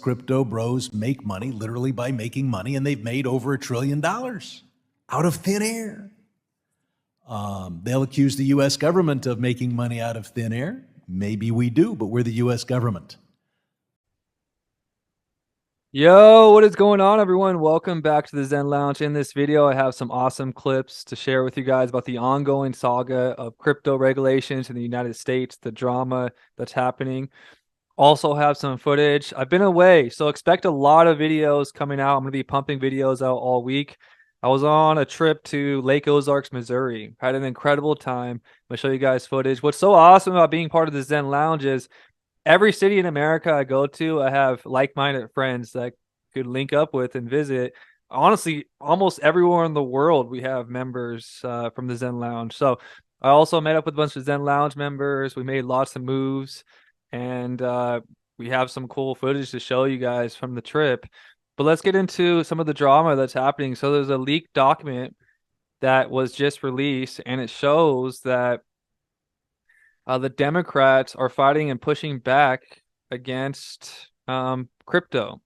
crypto bros make money literally by making money, and they've made over $1 trillion out of thin air. They'll accuse the U.S. government of making money out of thin air. Maybe we do, but we're the U.S. government. Yo, what is going on, everyone? Welcome back to the Zen Lounge. In this video, I have some awesome clips to share with you guys about the ongoing saga of crypto regulations in the United States, the drama that's happening. Also have some footage. I've been away, so expect a lot of videos coming out. I'm going to be pumping videos out all week. I was on a trip to Lake Ozarks, Missouri. Had an incredible time. I'm going to show you guys footage. What's so awesome about being part of the Zen Lounge is every city in America I go to, I have like-minded friends that I could link up with and visit. Honestly, almost everywhere in the world, we have members from the Zen Lounge. So I also met up with a bunch of Zen Lounge members. We made lots of moves, and we have some cool footage to show you guys from the trip. But let's get into some of the drama that's happening. So there's a leaked document that was just released, and it shows that the Democrats are fighting and pushing back against crypto.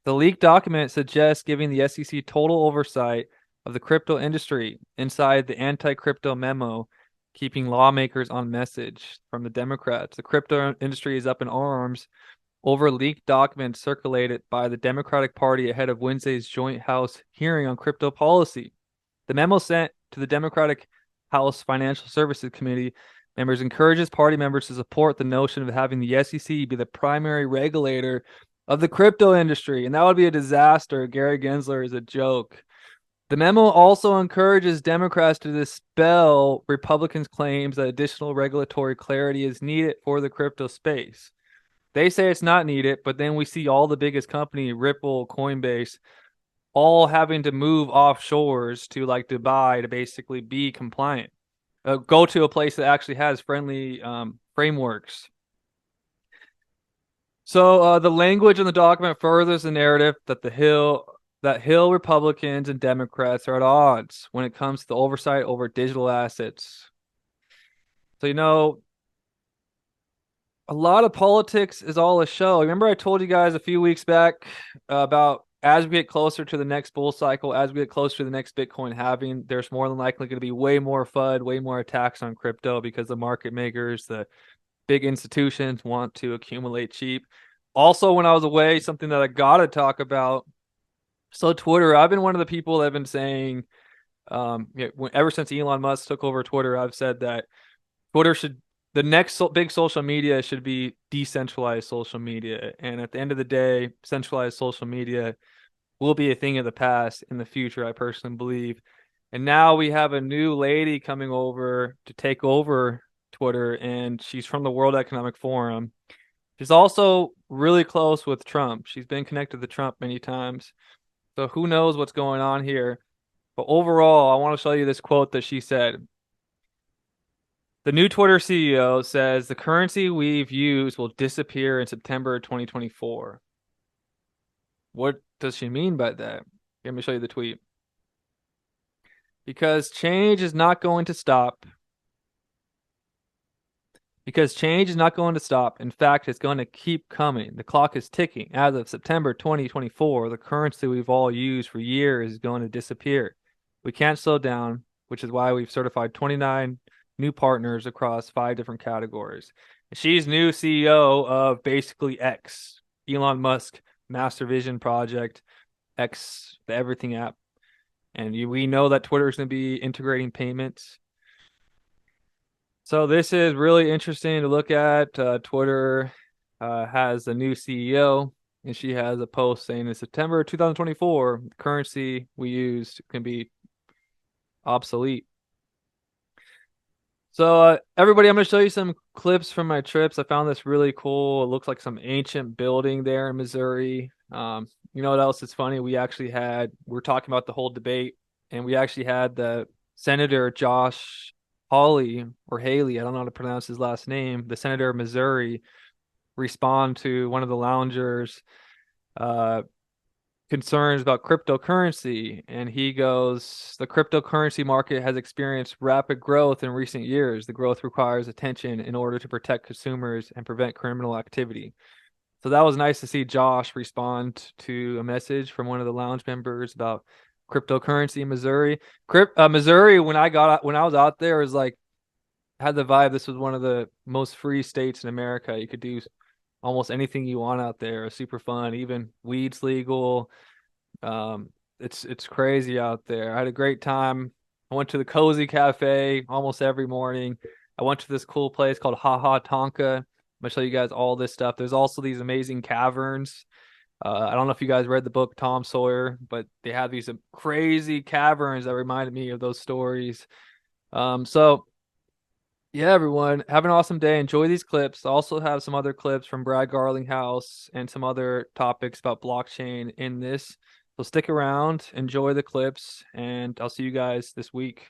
The leaked document suggests giving the SEC total oversight of the crypto industry inside the anti-crypto memo, keeping lawmakers on message from the Democrats. The crypto industry is up in arms over leaked documents circulated by the Democratic Party ahead of Wednesday's joint House hearing on crypto policy. The memo sent to the Democratic House Financial Services Committee members encourages party members to support the notion of having the SEC be the primary regulator of the crypto industry, and that would be a disaster. Gary Gensler is a joke. The memo also encourages Democrats to dispel Republicans' claims that additional regulatory clarity is needed for the crypto space. They say it's not needed, but then we see all the biggest company, Ripple, Coinbase, all having to move offshores to like Dubai to basically be compliant. Go to a place that actually has friendly frameworks. So the language in the document furthers the narrative that Hill Republicans and Democrats are at odds when it comes to the oversight over digital assets. So, a lot of politics is all a show. Remember I told you guys a few weeks back about as we get closer to the next bull cycle, as we get closer to the next Bitcoin halving, there's more than likely going to be way more FUD, way more attacks on crypto because the market makers, the big institutions want to accumulate cheap. Also, when I was away, something that I got to talk about. So Twitter, I've been one of the people that have been saying, ever since Elon Musk took over Twitter, I've said that the next big social media should be decentralized social media. And at the end of the day, centralized social media will be a thing of the past in the future, I personally believe. And now we have a new lady coming over to take over Twitter, and she's from the World Economic Forum. She's also really close with Trump. She's been connected to Trump many times. So who knows what's going on here. But overall, I want to show you this quote that she said. The new Twitter CEO says the currency we've used will disappear in September 2024. What does she mean by that? Let me show you the tweet. Because change is not going to stop. Because change is not going to stop. In fact, it's going to keep coming. The clock is ticking. As of September 2024, the currency we've all used for years is going to disappear. We can't slow down, which is why we've certified 29 new partners across 5 different categories. She's new CEO of basically X, Elon Musk Master Vision Project, X, the Everything app. And we know that Twitter is going to be integrating payments. So this is really interesting to look at. Twitter has a new CEO, and she has a post saying in September 2024, the currency we used can be obsolete. So everybody, I'm going to show you some clips from my trips. I found this really cool. It looks like some ancient building there in Missouri. You know what else is funny? We're talking about the whole debate, and we actually had the Senator Josh Hawley or Haley, I don't know how to pronounce his last name, the senator of Missouri, respond to one of the loungers' concerns about cryptocurrency. And he goes, the cryptocurrency market has experienced rapid growth in recent years. The growth requires attention in order to protect consumers and prevent criminal activity. So that was nice to see Josh respond to a message from one of the lounge members about cryptocurrency in Missouri. Missouri, when I was out there, was like had the vibe this was one of the most free states in America. You could do almost anything you want out there. It's super fun. Even weed's legal. It's crazy out there. I had a great time. I went to the Cozy Cafe almost every morning. I went to this cool place called Haha Tonka. I'm gonna show you guys all this stuff. There's also these amazing caverns. I don't know if you guys read the book Tom Sawyer, but they have these crazy caverns that reminded me of those stories. So yeah, everyone, have an awesome day. Enjoy these clips. I also have some other clips from Brad Garlinghouse and some other topics about blockchain in this. So stick around, enjoy the clips, and I'll see you guys this week.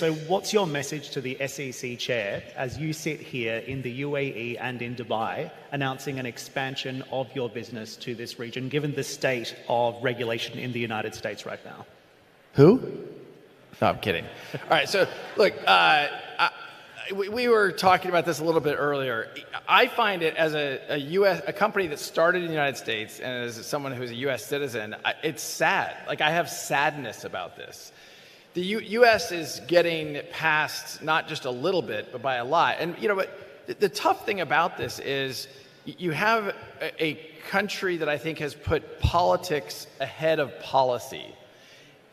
So what's your message to the SEC chair as you sit here in the UAE and in Dubai announcing an expansion of your business to this region, given the state of regulation in the United States right now? Who? No, I'm kidding. All right, so look, we were talking about this a little bit earlier. I find it as a company that started in the United States and as someone who's a U.S. citizen, it's sad. Like, I have sadness about this. The U.S. is getting passed not just a little bit, but by a lot. And, you know, but the tough thing about this is you have a country that I think has put politics ahead of policy.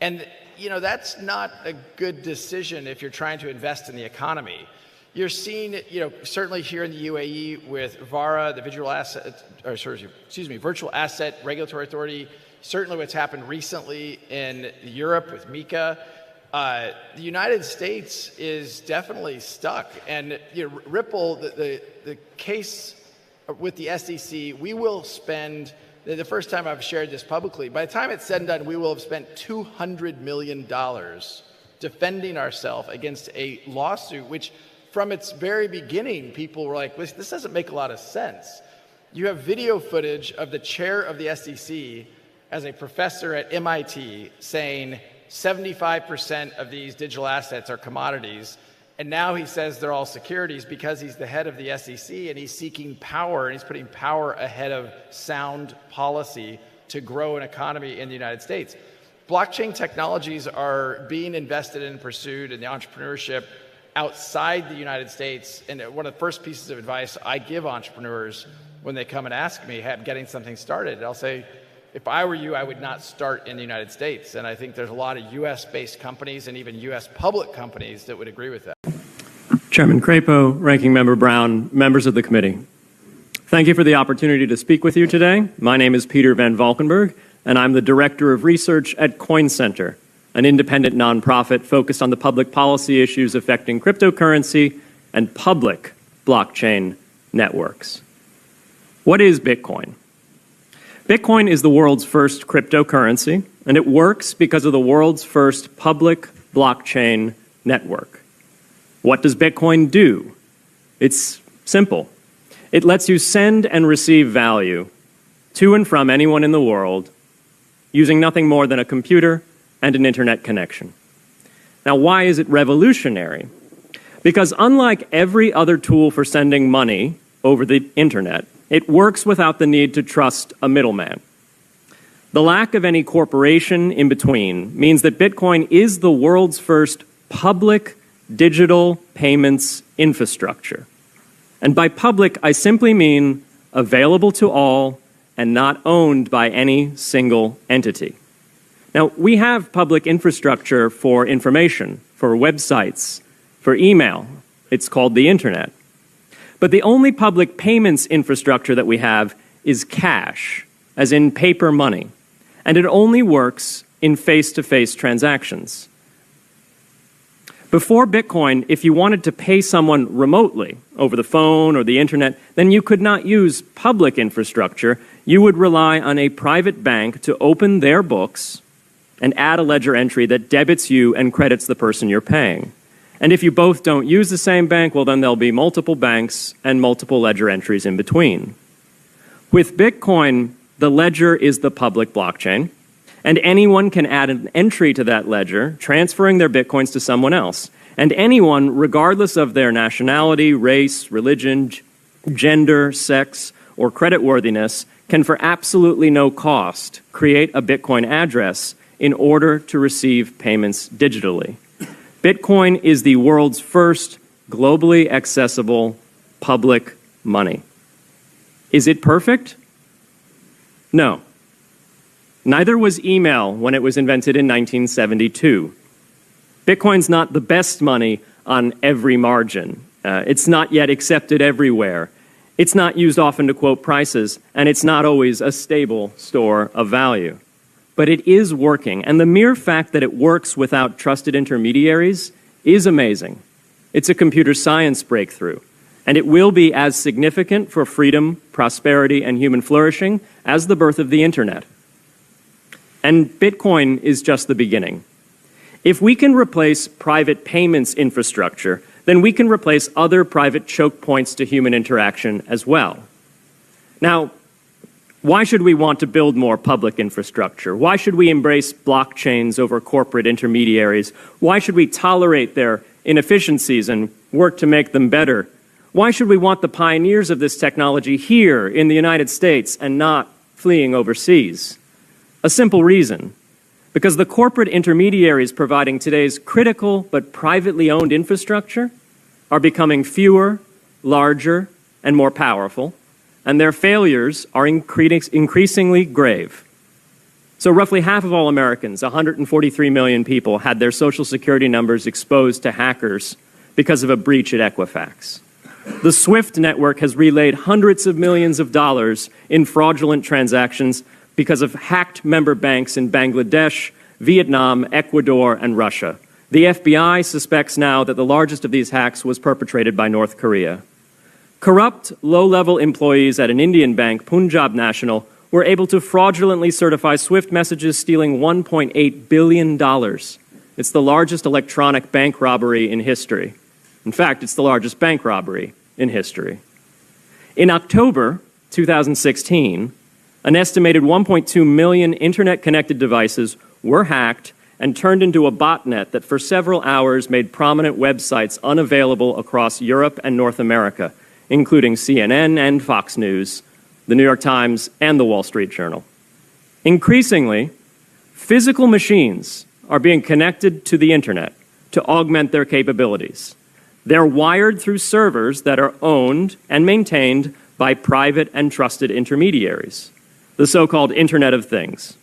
And, you know, that's not a good decision if you're trying to invest in the economy. You're seeing, you know, certainly here in the UAE with VARA, the Virtual Asset Regulatory Authority, certainly what's happened recently in Europe with MiCA. The United States is definitely stuck. And, you know, Ripple, the case with the SEC, we will spend, the first time I've shared this publicly, by the time it's said and done, we will have spent $200 million defending ourselves against a lawsuit which from its very beginning, people were like, this doesn't make a lot of sense. You have video footage of the chair of the SEC as a professor at MIT saying 75% of these digital assets are commodities. And now he says they're all securities because he's the head of the SEC and he's seeking power and he's putting power ahead of sound policy to grow an economy in the United States. Blockchain technologies are being invested in and pursued in the entrepreneurship outside the United States. And one of the first pieces of advice I give entrepreneurs when they come and ask me, hey, I'm getting something started, I'll say, if I were you, I would not start in the United States. And I think there's a lot of US-based companies and even US public companies that would agree with that. Chairman Crapo, Ranking Member Brown, members of the committee. Thank you for the opportunity to speak with you today. My name is Peter Van Valkenburg, and I'm the Director of Research at Coin Center, an independent nonprofit focused on the public policy issues affecting cryptocurrency and public blockchain networks. What is Bitcoin? Bitcoin is the world's first cryptocurrency, and it works because of the world's first public blockchain network. What does Bitcoin do? It's simple. It lets you send and receive value to and from anyone in the world using nothing more than a computer and an internet connection. Now, why is it revolutionary? Because unlike every other tool for sending money over the internet, it works without the need to trust a middleman. The lack of any corporation in between means that Bitcoin is the world's first public digital payments infrastructure. And by public, I simply mean available to all and not owned by any single entity. Now, we have public infrastructure for information, for websites, for email. It's called the internet. But the only public payments infrastructure that we have is cash, as in paper money. And it only works in face-to-face transactions. Before Bitcoin, if you wanted to pay someone remotely over the phone or the internet, then you could not use public infrastructure. You would rely on a private bank to open their books and add a ledger entry that debits you and credits the person you're paying. And if you both don't use the same bank, well, then there'll be multiple banks and multiple ledger entries in between. With Bitcoin, the ledger is the public blockchain, and anyone can add an entry to that ledger, transferring their Bitcoins to someone else. And anyone, regardless of their nationality, race, religion, gender, sex, or creditworthiness, can for absolutely no cost create a Bitcoin address in order to receive payments digitally. Bitcoin is the world's first globally accessible public money. Is it perfect? No. Neither was email when it was invented in 1972. Bitcoin's not the best money on every margin. It's not yet accepted everywhere. It's not used often to quote prices, and it's not always a stable store of value. But it is working, and the mere fact that it works without trusted intermediaries is amazing. It's a computer science breakthrough, and it will be as significant for freedom, prosperity, and human flourishing as the birth of the internet. And Bitcoin is just the beginning. If we can replace private payments infrastructure, then we can replace other private choke points to human interaction as well. Now, why should we want to build more public infrastructure? Why should we embrace blockchains over corporate intermediaries? Why should we tolerate their inefficiencies and work to make them better? Why should we want the pioneers of this technology here in the United States and not fleeing overseas? A simple reason. Because the corporate intermediaries providing today's critical but privately owned infrastructure are becoming fewer, larger, and more powerful, and their failures are increasingly grave. So roughly half of all Americans, 143 million people, had their Social Security numbers exposed to hackers because of a breach at Equifax. The SWIFT network has relayed hundreds of millions of dollars in fraudulent transactions because of hacked member banks in Bangladesh, Vietnam, Ecuador, and Russia. The FBI suspects now that the largest of these hacks was perpetrated by North Korea. Corrupt, low-level employees at an Indian bank, Punjab National, were able to fraudulently certify SWIFT messages stealing $1.8 billion. It's the largest electronic bank robbery in history. In fact, it's the largest bank robbery in history. In October 2016, an estimated 1.2 million internet-connected devices were hacked and turned into a botnet that for several hours made prominent websites unavailable across Europe and North America, including CNN and Fox News, the New York Times, and the Wall Street Journal. Increasingly, physical machines are being connected to the internet to augment their capabilities. They're wired through servers that are owned and maintained by private and trusted intermediaries, the so-called Internet of Things.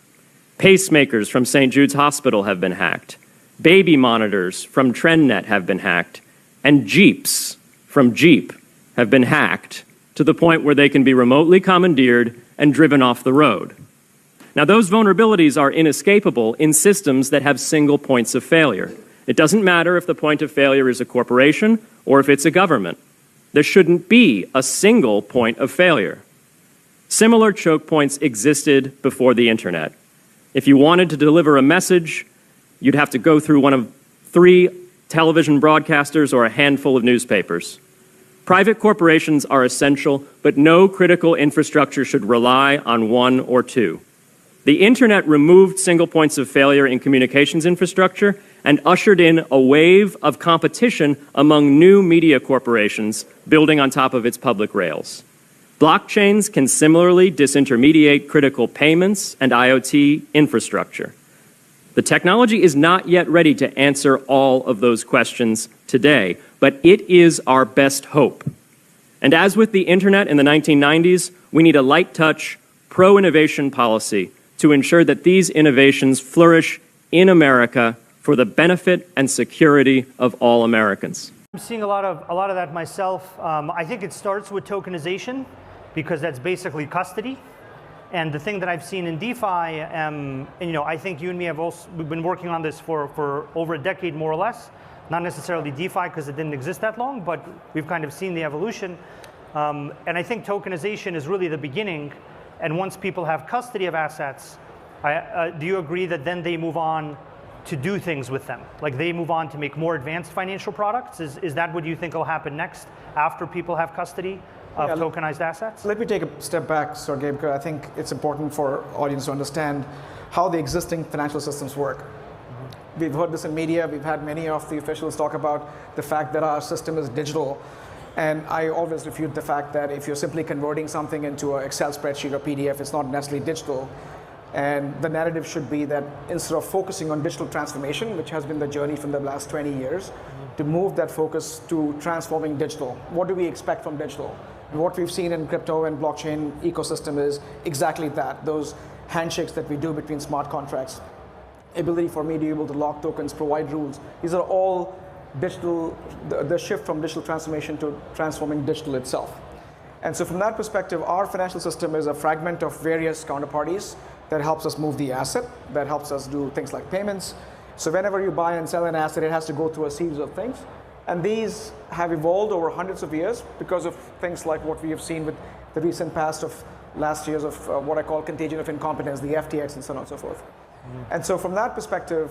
Pacemakers from St. Jude's Hospital have been hacked. Baby monitors from TrendNet have been hacked. And Jeeps from Jeep have been hacked to the point where they can be remotely commandeered and driven off the road. Now, those vulnerabilities are inescapable in systems that have single points of failure. It doesn't matter if the point of failure is a corporation or if it's a government. There shouldn't be a single point of failure. Similar choke points existed before the internet. If you wanted to deliver a message, you'd have to go through one of 3 television broadcasters or a handful of newspapers. Private corporations are essential, but no critical infrastructure should rely on 1 or 2. The internet removed single points of failure in communications infrastructure and ushered in a wave of competition among new media corporations building on top of its public rails. Blockchains can similarly disintermediate critical payments and IoT infrastructure. The technology is not yet ready to answer all of those questions today, but it is our best hope. And as with the internet in the 1990s, we need a light touch, pro-innovation policy to ensure that these innovations flourish in America for the benefit and security of all Americans. I'm seeing a lot of that myself. I think it starts with tokenization, because that's basically custody. And the thing that I've seen in DeFi, and I think you and me we've been working on this for over a decade, more or less. Not necessarily DeFi, because it didn't exist that long, but we've kind of seen the evolution. And I think tokenization is really the beginning. And once people have custody of assets, do you agree that then they move on to do things with them? Like they move on to make more advanced financial products? Is that what you think will happen next after people have custody of tokenized assets? Let me take a step back, Sergey, because I think it's important for audience to understand how the existing financial systems work. We've heard this in media. We've had many of the officials talk about the fact that our system is digital. And I always refute the fact that if you're simply converting something into an Excel spreadsheet or PDF, it's not necessarily digital. And the narrative should be that instead of focusing on digital transformation, which has been the journey from the last 20 years, to move that focus to transforming digital. What do we expect from digital? And what we've seen in crypto and blockchain ecosystem is exactly that, those handshakes that we do between smart contracts, ability for me to be able to lock tokens, provide rules. These are all digital, the shift from digital transformation to transforming digital itself. And so from that perspective, our financial system is a fragment of various counterparties that helps us move the asset, that helps us do things like payments. So whenever you buy and sell an asset, it has to go through a series of things. And these have evolved over hundreds of years because of things like what we have seen with the recent past of last years of what I call contagion of incompetence, the FTX and so on and so forth. And so from that perspective,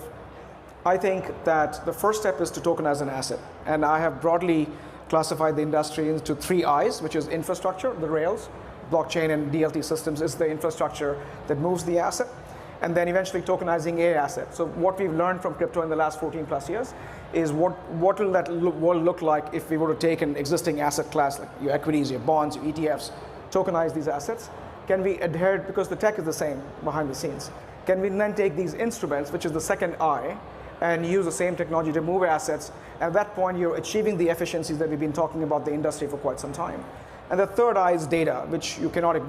I think that the first step is to tokenize an asset. And I have broadly classified the industry into 3 I's, which is infrastructure, the rails, blockchain and DLT systems is the infrastructure that moves the asset, and then eventually tokenizing a asset. So what we've learned from crypto in the last 14 plus years is what will that world look like if we were to take an existing asset class, like your equities, your bonds, your ETFs, tokenize these assets? Can we adhere, because the tech is the same behind the scenes, can we then take these instruments, which is the second I, and use the same technology to move assets? At that point, you're achieving the efficiencies that we've been talking about the industry for quite some time. And the third I is data, which you cannot ignore.